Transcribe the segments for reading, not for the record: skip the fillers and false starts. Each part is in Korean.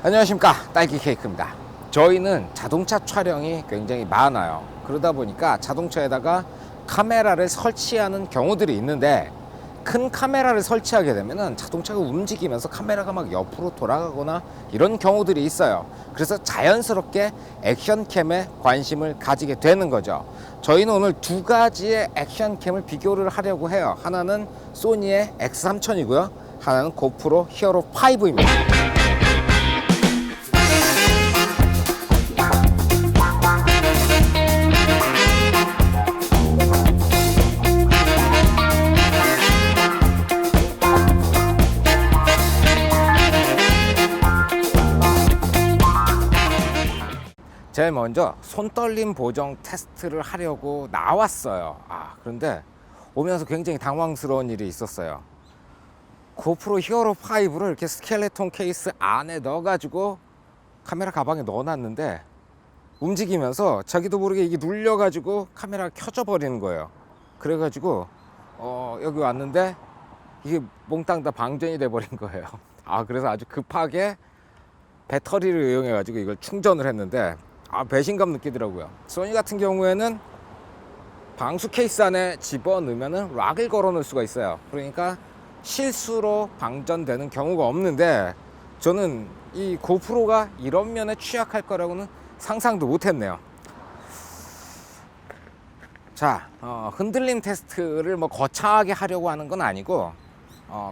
안녕하십니까, 딸기 케이크입니다. 저희는 자동차 촬영이 굉장히 많아요. 그러다 보니까 자동차에다가 카메라를 설치하는 경우들이 있는데, 큰 카메라를 설치하게 되면은 자동차가 움직이면서 카메라가 막 옆으로 돌아가거나 이런 경우들이 있어요. 그래서 자연스럽게 액션캠에 관심을 가지게 되는 거죠. 저희는 오늘 두 가지의 액션캠을 비교를 하려고 해요. 하나는 소니의 X3000이고요, 하나는 고프로 히어로 5입니다. 제일 먼저 손떨림 보정 테스트를 하려고 나왔어요. 그런데 오면서 굉장히 당황스러운 일이 있었어요. 고프로 히어로 5를 이렇게 스켈레톤 케이스 안에 넣어가지고 카메라 가방에 넣어놨는데, 움직이면서 자기도 모르게 이게 눌려가지고 카메라가 켜져 버리는 거예요. 그래가지고 여기 왔는데 이게 몽땅 다 방전이 돼 버린 거예요. 그래서 아주 급하게 배터리를 이용해 가지고 이걸 충전을 했는데, 배신감 느끼더라고요. 소니 같은 경우에는 방수 케이스 안에 집어넣으면 락을 걸어 놓을 수가 있어요. 그러니까 실수로 방전되는 경우가 없는데, 저는 이 고프로가 이런 면에 취약할 거라고는 상상도 못했네요. 자, 흔들림 테스트를 뭐 거창하게 하려고 하는 건 아니고,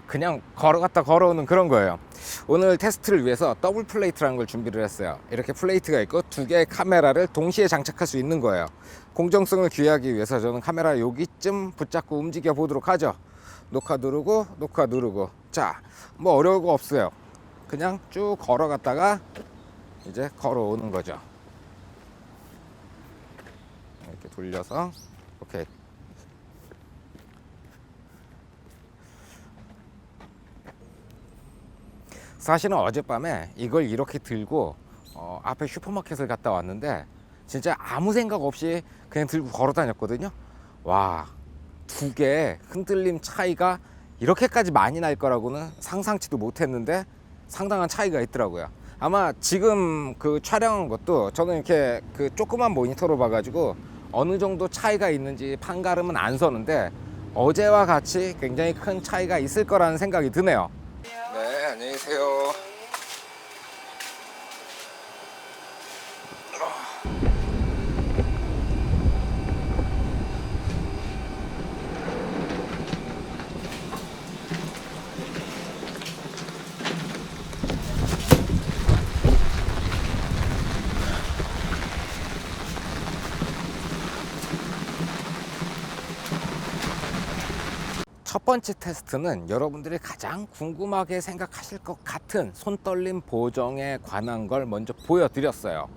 그냥 걸어갔다 걸어오는 그런 거예요. 오늘 테스트를 위해서 더블 플레이트라는 걸 준비를 했어요. 이렇게 플레이트가 있고 두 개의 카메라를 동시에 장착할 수 있는 거예요. 공정성을 기하기 위해서 저는 카메라 여기쯤 붙잡고 움직여 보도록 하죠. 녹화 누르고 녹화 누르고. 자, 뭐 어려울 거 없어요. 그냥 쭉 걸어갔다가 이제 걸어오는 거죠. 이렇게 돌려서 오케이. 사실은 어젯밤에 이걸 이렇게 들고 앞에 슈퍼마켓을 갔다 왔는데, 진짜 아무 생각 없이 그냥 들고 걸어 다녔거든요. 와, 두 개의 흔들림 차이가 이렇게까지 많이 날 거라고는 상상치도 못했는데 상당한 차이가 있더라고요. 아마 지금 그 촬영한 것도 저는 이렇게 그 조그만 모니터로 봐가지고 어느 정도 차이가 있는지 판가름은 안 서는데, 어제와 같이 굉장히 큰 차이가 있을 거라는 생각이 드네요. 네, 안녕히 계세요. 첫 번째 테스트는 여러분들이 가장 궁금하게 생각하실 것 같은 손떨림 보정에 관한 걸 먼저 보여드렸어요.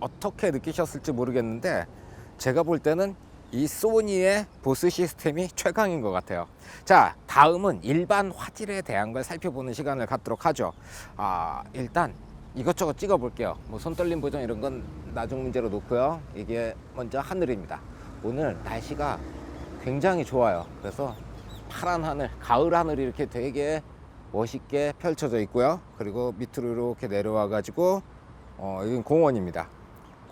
어떻게 느끼셨을지 모르겠는데, 제가 볼 때는 이 소니의 보스 시스템이 최강인 것 같아요. 자, 다음은 일반 화질에 대한 걸 살펴보는 시간을 갖도록 하죠. 일단 이것저것 찍어 볼게요. 뭐 손떨림 보정 이런 건 나중 문제로 놓고요. 이게 먼저 하늘입니다. 오늘 날씨가 굉장히 좋아요. 그래서 파란 하늘, 가을 하늘이 이렇게 되게 멋있게 펼쳐져 있고요. 그리고 밑으로 이렇게 내려와 가지고 여긴 공원입니다.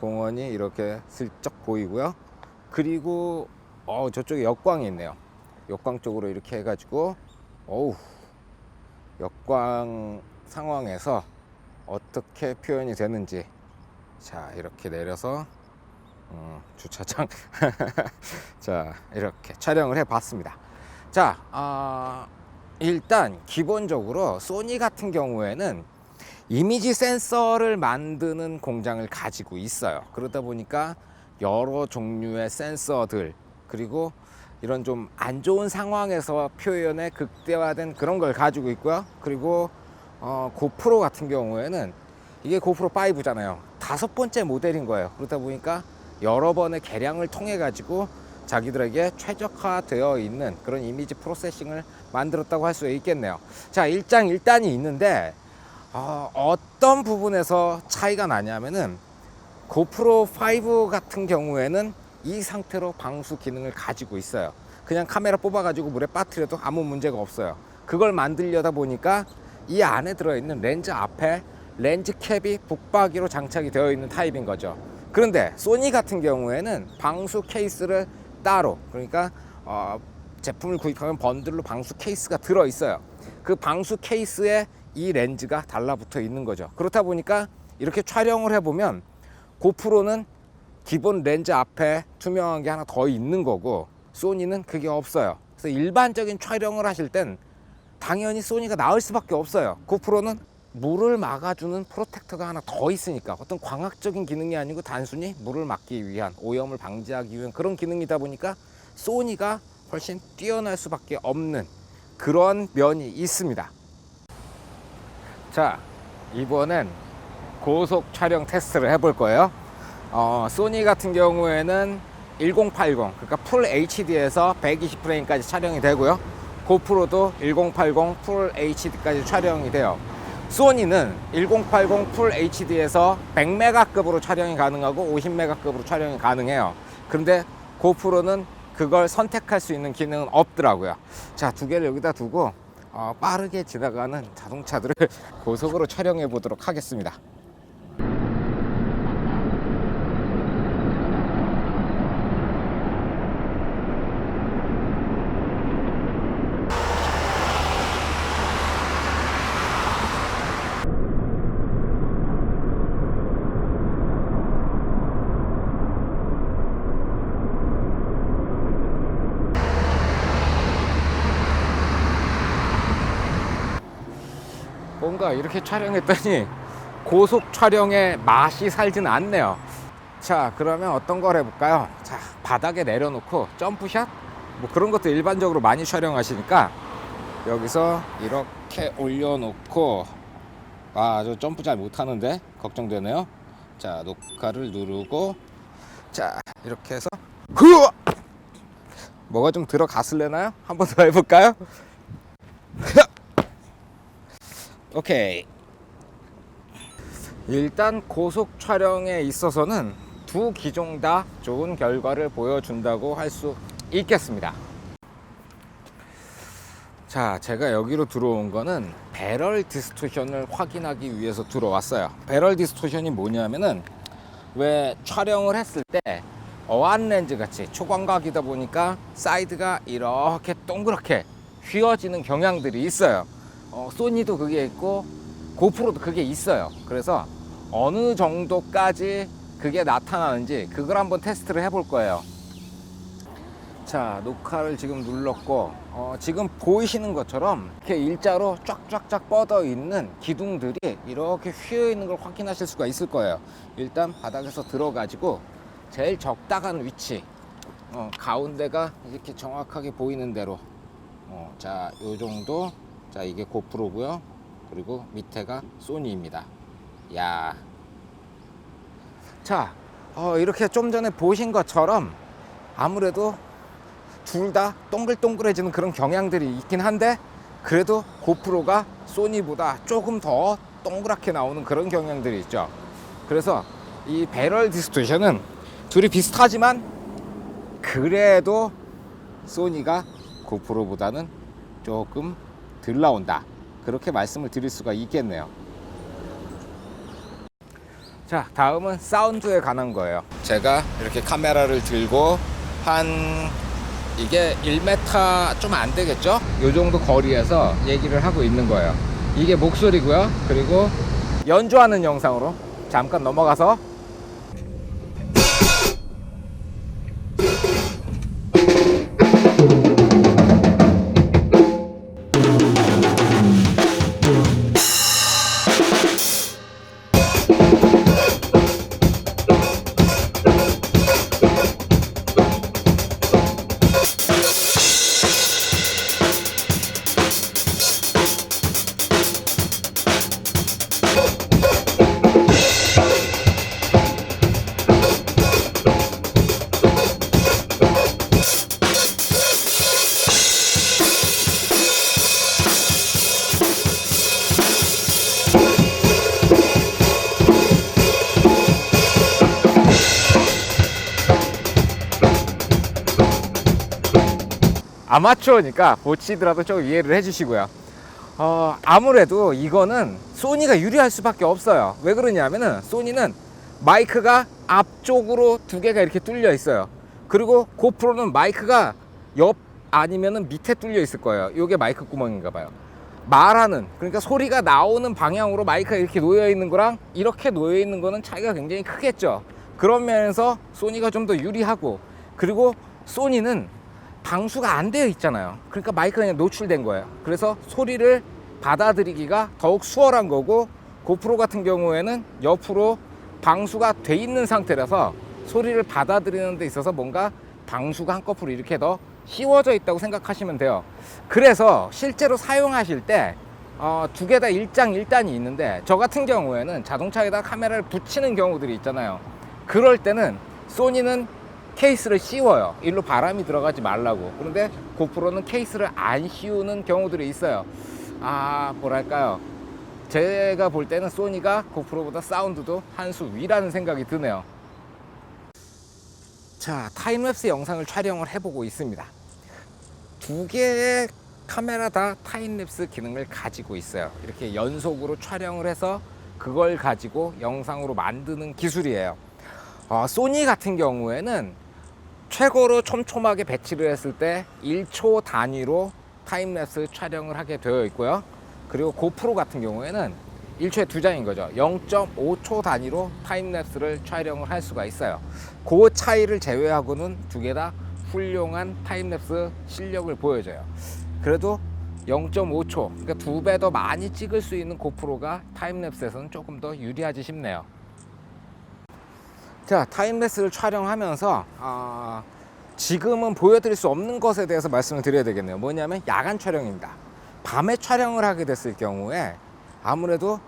공원이 이렇게 슬쩍 보이고요. 그리고 저쪽에 역광이 있네요. 역광 쪽으로 이렇게 해가지고 역광 상황에서 어떻게 표현이 되는지. 자, 이렇게 내려서 주차장 자, 이렇게 촬영을 해 봤습니다. 자, 일단 기본적으로 소니 같은 경우에는 이미지 센서를 만드는 공장을 가지고 있어요. 그러다 보니까 여러 종류의 센서들, 그리고 이런 좀 안 좋은 상황에서 표현에 극대화된 그런 걸 가지고 있고요. 그리고 고프로 같은 경우에는 이게 고프로 5잖아요. 5번째 모델인 거예요. 그러다 보니까 여러 번의 개량을 통해 가지고 자기들에게 최적화되어 있는 그런 이미지 프로세싱을 만들었다고 할 수 있겠네요. 자, 일단이 있는데, 어떤 부분에서 차이가 나냐면은 고프로 5 같은 경우에는 이 상태로 방수 기능을 가지고 있어요. 그냥 카메라 뽑아가지고 물에 빠뜨려도 아무 문제가 없어요. 그걸 만들려다 보니까 이 안에 들어있는 렌즈 앞에 렌즈 캡이 붙박이로 장착이 되어 있는 타입인 거죠. 그런데 소니 같은 경우에는 방수 케이스를 따로, 그러니까 제품을 구입하면 번들로 방수 케이스가 들어 있어요. 그 방수 케이스에 이 렌즈가 달라붙어 있는 거죠. 그렇다 보니까 이렇게 촬영을 해보면 고프로는 기본 렌즈 앞에 투명한 게 하나 더 있는 거고 소니는 그게 없어요. 그래서 일반적인 촬영을 하실 땐 당연히 소니가 나을 수밖에 없어요. 고프로는 물을 막아주는 프로텍터가 하나 더 있으니까, 어떤 광학적인 기능이 아니고 단순히 물을 막기 위한, 오염을 방지하기 위한 그런 기능이다 보니까 소니가 훨씬 뛰어날 수밖에 없는 그런 면이 있습니다. 자, 이번엔 고속 촬영 테스트를 해볼 거예요. 소니 같은 경우에는 1080, 그러니까 풀 HD에서 120프레임까지 촬영이 되고요. 고프로도 1080 풀 HD까지 촬영이 돼요. 소니는 1080 풀 HD에서 100메가급으로 촬영이 가능하고 50메가급으로 촬영이 가능해요. 그런데 고프로는 그걸 선택할 수 있는 기능은 없더라고요. 자, 두 개를 여기다 두고 빠르게 지나가는 자동차들을 고속으로 촬영해 보도록 하겠습니다. 뭔가 이렇게 촬영했더니 고속 촬영의 맛이 살진 않네요. 자, 그러면 어떤 걸 해볼까요? 자, 바닥에 내려놓고 점프샷? 뭐 그런 것도 일반적으로 많이 촬영하시니까 여기서 이렇게 올려놓고, 저 점프 잘 못하는데 걱정되네요. 자, 녹화를 누르고, 자, 이렇게 해서 흐! 뭐가 좀 들어갔을래나요? 한 번 더 해볼까요? 오케이. 일단 고속 촬영에 있어서는 두 기종 다 좋은 결과를 보여준다고 할 수 있겠습니다. 자, 제가 여기로 들어온 거는 배럴 디스토션을 확인하기 위해서 들어왔어요. 배럴 디스토션이 뭐냐면은, 왜 촬영을 했을 때 어안 렌즈 같이 초광각이다 보니까 사이드가 이렇게 동그랗게 휘어지는 경향들이 있어요. 소니도 그게 있고 고프로도 그게 있어요. 그래서 어느 정도까지 그게 나타나는지 그걸 한번 테스트를 해볼 거예요. 자, 녹화를 지금 눌렀고, 지금 보이시는 것처럼 이렇게 일자로 쫙쫙쫙 뻗어 있는 기둥들이 이렇게 휘어 있는 걸 확인하실 수가 있을 거예요. 일단 바닥에서 들어가지고 제일 적당한 위치, 가운데가 이렇게 정확하게 보이는 대로, 자, 요 정도. 자, 이게 고프로고요. 그리고 밑에가 소니입니다. 야. 자, 이렇게 좀 전에 보신 것처럼 아무래도 둘 다 동글동글해지는 그런 경향들이 있긴 한데, 그래도 고프로가 소니보다 조금 더 동그랗게 나오는 그런 경향들이 있죠. 그래서 이 배럴 디스토션은 둘이 비슷하지만 그래도 소니가 고프로보다는 조금 덜 나온다, 그렇게 말씀을 드릴 수가 있겠네요. 자, 다음은 사운드에 관한 거예요. 제가 이렇게 카메라를 들고 이게 1m 좀 안 되겠죠? 요 정도 거리에서 얘기를 하고 있는 거예요. 이게 목소리고요. 그리고 연주하는 영상으로 잠깐 넘어가서, 아마추어니까 보치더라도 좀 이해를 해주시고요. 아무래도 이거는 소니가 유리할 수밖에 없어요. 왜 그러냐면은 소니는 마이크가 앞쪽으로 두 개가 이렇게 뚫려 있어요. 그리고 고프로는 마이크가 옆 아니면은 밑에 뚫려 있을 거예요. 이게 마이크 구멍인가 봐요. 말하는, 그러니까 소리가 나오는 방향으로 마이크가 이렇게 놓여 있는 거랑 이렇게 놓여 있는 거는 차이가 굉장히 크겠죠. 그런 면에서 소니가 좀 더 유리하고, 그리고 소니는 방수가 안 되어 있잖아요. 그러니까 마이크가 그냥 노출된 거예요. 그래서 소리를 받아들이기가 더욱 수월한 거고, 고프로 같은 경우에는 옆으로 방수가 돼 있는 상태라서 소리를 받아들이는 데 있어서 뭔가 방수가 한꺼풀 이렇게 더 씌워져 있다고 생각하시면 돼요. 그래서 실제로 사용하실 때 두 개 다 일장일단이 있는데, 저 같은 경우에는 자동차에다 카메라를 붙이는 경우들이 있잖아요. 그럴 때는 소니는 케이스를 씌워요. 일로 바람이 들어가지 말라고. 그런데 고프로는 케이스를 안 씌우는 경우들이 있어요. 뭐랄까요, 제가 볼 때는 소니가 고프로보다 사운드도 한 수 위라는 생각이 드네요. 자, 타임랩스 영상을 촬영을 해보고 있습니다. 두 개의 카메라 다 타임랩스 기능을 가지고 있어요. 이렇게 연속으로 촬영을 해서 그걸 가지고 영상으로 만드는 기술이에요. 소니 같은 경우에는 최고로 촘촘하게 배치를 했을 때 1초 단위로 타임랩스 촬영을 하게 되어 있고요. 그리고 고프로 같은 경우에는 1초에 2장인 거죠. 0.5초 단위로 타임랩스를 촬영을 할 수가 있어요. 그 차이를 제외하고는 두 개 다 훌륭한 타임랩스 실력을 보여줘요. 그래도 0.5초, 그러니까 2배 더 많이 찍을 수 있는 고프로가 타임랩스에서는 조금 더 유리하지 싶네요. 자, 타임랩스를 촬영하면서 지금은 보여드릴 수 없는 것에 대해서 말씀을 드려야 되겠네요. 뭐냐면 야간 촬영입니다. 밤에 촬영을 하게 됐을 경우에 아무래도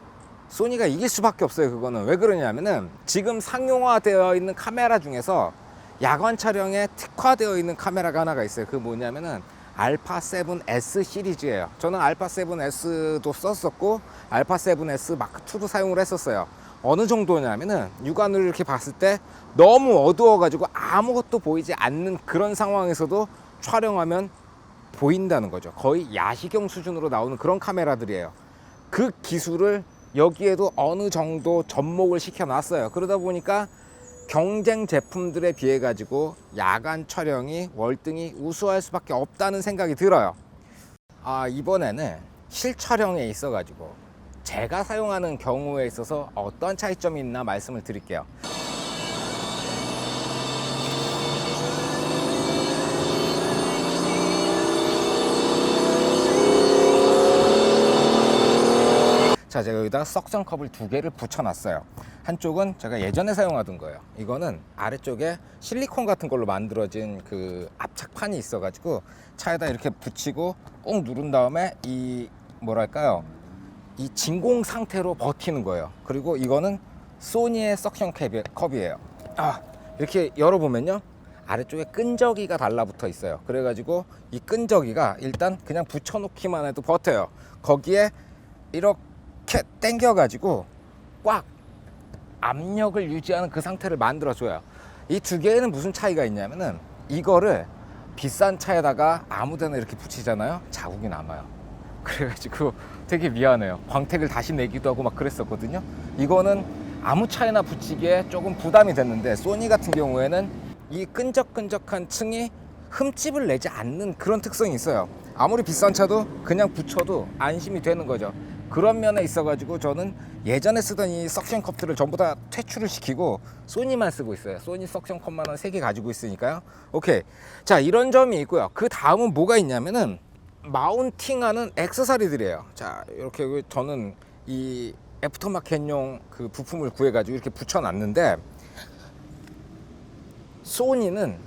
소니가 이길 수밖에 없어요. 그거는 왜 그러냐면은 지금 상용화되어 있는 카메라 중에서 야간 촬영에 특화되어 있는 카메라가 하나가 있어요. 그 뭐냐면은 알파7S 시리즈예요. 저는 알파7S도 썼었고 알파7S 마크2도 사용을 했었어요. 어느 정도냐면은 육안으로 이렇게 봤을 때 너무 어두워 가지고 아무것도 보이지 않는 그런 상황에서도 촬영하면 보인다는 거죠. 거의 야시경 수준으로 나오는 그런 카메라들이에요. 그 기술을 여기에도 어느 정도 접목을 시켜 놨어요. 그러다 보니까 경쟁 제품들에 비해 가지고 야간 촬영이 월등히 우수할 수밖에 없다는 생각이 들어요. 이번에는 실촬영에 있어 가지고 제가 사용하는 경우에 있어서 어떤 차이점이 있나 말씀을 드릴게요. 자, 제가 여기다 석션컵을 2개를 붙여놨어요. 한쪽은 제가 예전에 사용하던 거예요. 이거는 아래쪽에 실리콘 같은 걸로 만들어진 그 압착판이 있어가지고 차에다 이렇게 붙이고 꾹 누른 다음에 이 뭐랄까요, 이 진공 상태로 버티는 거예요. 그리고 이거는 소니의 석션 컵이에요. 이렇게 열어보면요, 아래쪽에 끈적이가 달라붙어 있어요. 그래가지고 이 끈적이가 일단 그냥 붙여놓기만 해도 버텨요. 거기에 이렇게 당겨가지고 꽉 압력을 유지하는 그 상태를 만들어줘요. 이 두 개에는 무슨 차이가 있냐면은, 이거를 비싼 차에다가 아무데나 이렇게 붙이잖아요. 자국이 남아요. 그래가지고 되게 미안해요. 광택을 다시 내기도 하고 막 그랬었거든요. 이거는 아무 차에나 붙이기에 조금 부담이 됐는데, 소니 같은 경우에는 이 끈적끈적한 층이 흠집을 내지 않는 그런 특성이 있어요. 아무리 비싼 차도 그냥 붙여도 안심이 되는 거죠. 그런 면에 있어가지고 저는 예전에 쓰던 이 석션 컵들을 전부 다 퇴출을 시키고 소니만 쓰고 있어요. 소니 석션 컵만 한 3개 가지고 있으니까요. 오케이. 자, 이런 점이 있고요. 그 다음은 뭐가 있냐면은 마운팅하는 액세서리들이에요. 자, 이렇게 저는 이 애프터마켓용 그 부품을 구해가지고 이렇게 붙여놨는데, 소니는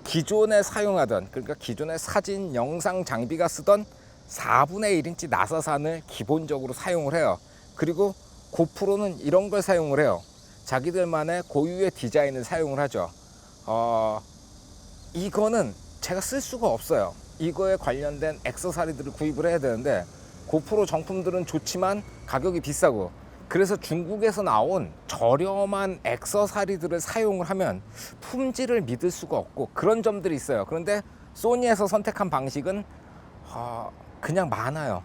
기존에 사용하던, 그러니까 기존의 사진 영상 장비가 쓰던 4분의 1인치 나사산을 기본적으로 사용을 해요. 그리고 고프로는 이런 걸 사용을 해요. 자기들만의 고유의 디자인을 사용을 하죠. 이거는 제가 쓸 수가 없어요. 이거에 관련된 액세서리들을 구입을 해야 되는데, 고프로 정품들은 좋지만 가격이 비싸고, 그래서 중국에서 나온 저렴한 액세서리들을 사용을 하면 품질을 믿을 수가 없고 그런 점들이 있어요. 그런데 소니에서 선택한 방식은 그냥 많아요.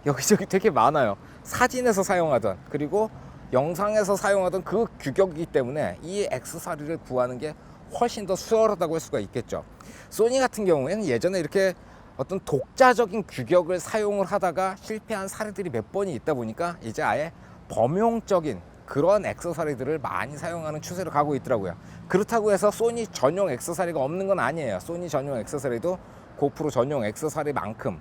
여기저기 되게 많아요. 사진에서 사용하던 그리고 영상에서 사용하던 그 규격이기 때문에 이 액세서리를 구하는 게 훨씬 더 수월하다고 할 수가 있겠죠. 소니 같은 경우에는 예전에 이렇게 어떤 독자적인 규격을 사용을 하다가 실패한 사례들이 몇 번이 있다 보니까 이제 아예 범용적인 그런 액세서리들을 많이 사용하는 추세로 가고 있더라고요. 그렇다고 해서 소니 전용 액세서리가 없는 건 아니에요. 소니 전용 액세서리도 고프로 전용 액세서리만큼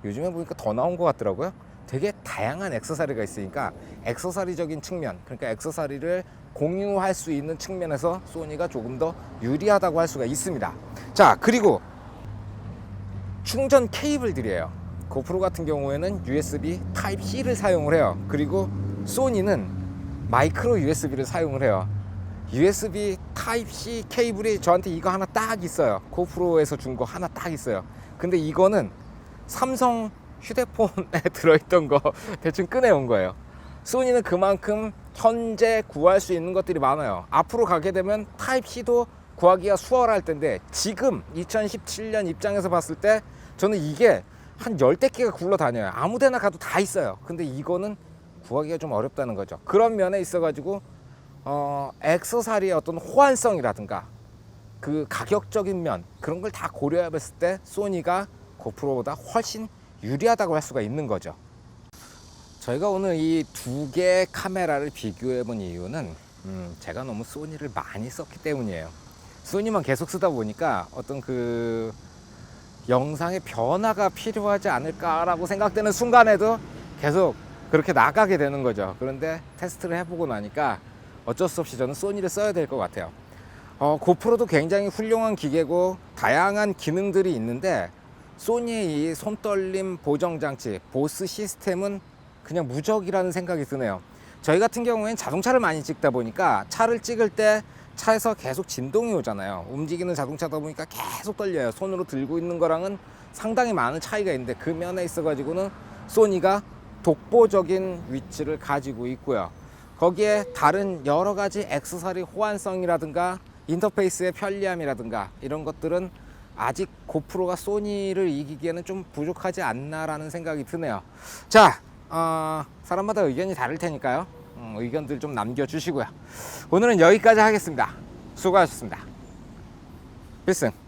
요즘에 보니까 더 나온 것 같더라고요. 되게 다양한 액세서리가 있으니까 액세서리적인 측면, 그러니까 액세서리를 공유할 수 있는 측면에서 소니가 조금 더 유리하다고 할 수가 있습니다. 자, 그리고 충전 케이블들이에요. 고프로 같은 경우에는 USB Type-C를 사용을 해요. 그리고 소니는 마이크로 USB를 사용을 해요. USB Type-C 케이블이 저한테 이거 하나 딱 있어요. 고프로에서 준 거 하나 딱 있어요. 근데 이거는 삼성 휴대폰에 들어있던 거 대충 꺼내온 거예요. 소니는 그만큼 현재 구할 수 있는 것들이 많아요. 앞으로 가게 되면 타입C도 구하기가 수월할 텐데 지금 2017년 입장에서 봤을 때 저는 이게 한 10대 개가 굴러다녀요. 아무 데나 가도 다 있어요. 근데 이거는 구하기가 좀 어렵다는 거죠. 그런 면에 있어 가지고 액세서리의 어떤 호환성이라든가 그 가격적인 면 그런 걸 다 고려해 봤을 때 소니가 고프로보다 훨씬 유리하다고 할 수가 있는 거죠. 저희가 오늘 이 두 개의 카메라를 비교해 본 이유는 제가 너무 소니를 많이 썼기 때문이에요. 소니만 계속 쓰다 보니까 어떤 그 영상의 변화가 필요하지 않을까라고 생각되는 순간에도 계속 그렇게 나가게 되는 거죠. 그런데 테스트를 해보고 나니까 어쩔 수 없이 저는 소니를 써야 될 것 같아요. 고프로도 굉장히 훌륭한 기계고 다양한 기능들이 있는데 소니의 이 손떨림 보정장치 보스 시스템은 그냥 무적이라는 생각이 드네요. 저희 같은 경우에는 자동차를 많이 찍다 보니까 차를 찍을 때 차에서 계속 진동이 오잖아요. 움직이는 자동차다 보니까 계속 떨려요. 손으로 들고 있는 거랑은 상당히 많은 차이가 있는데 그 면에 있어 가지고는 소니가 독보적인 위치를 가지고 있고요. 거기에 다른 여러 가지 액세서리 호환성이라든가 인터페이스의 편리함이라든가 이런 것들은 아직 고프로가 소니를 이기기에는 좀 부족하지 않나라는 생각이 드네요. 자, 사람마다 의견이 다를 테니까요. 의견들 좀 남겨주시고요. 오늘은 여기까지 하겠습니다. 수고하셨습니다. 필승.